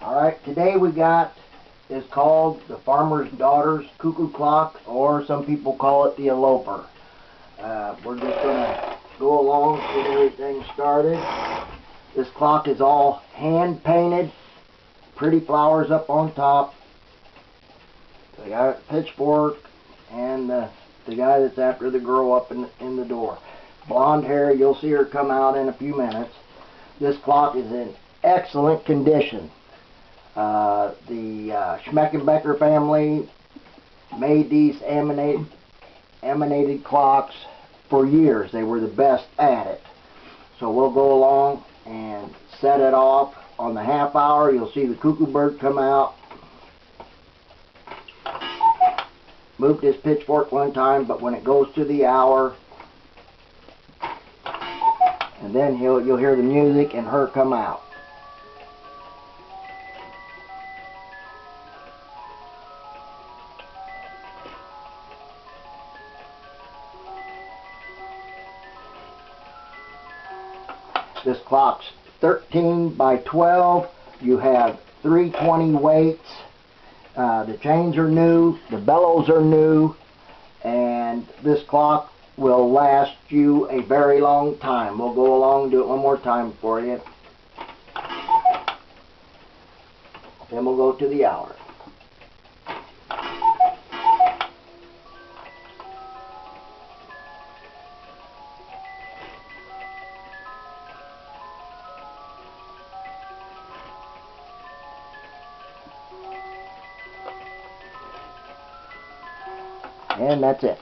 Alright, today we got is called the Farmer's Daughter's Cuckoo Clock, or some people call it the Eloper. We're just going to go along, get everything started. This clock is all hand painted, pretty flowers up on top. They got a pitchfork and the guy that's after the girl up in the door. Blonde hair, you'll see her come out in a few minutes. This clock is in excellent condition. The Schmeckenbecker family made these emanated clocks for years. They were the best at it. So we'll go along and set it off. On the half hour, you'll see the cuckoo bird come out. Moved his pitchfork one time, but when it goes to the hour, and then you'll hear the music and her come out. This clock's 13 by 12. You have 320 weights. The chains are new, the bellows are new, and this clock will last you a very long time. We'll go along and do it one more time for you. Then we'll go to the hour. And that's it.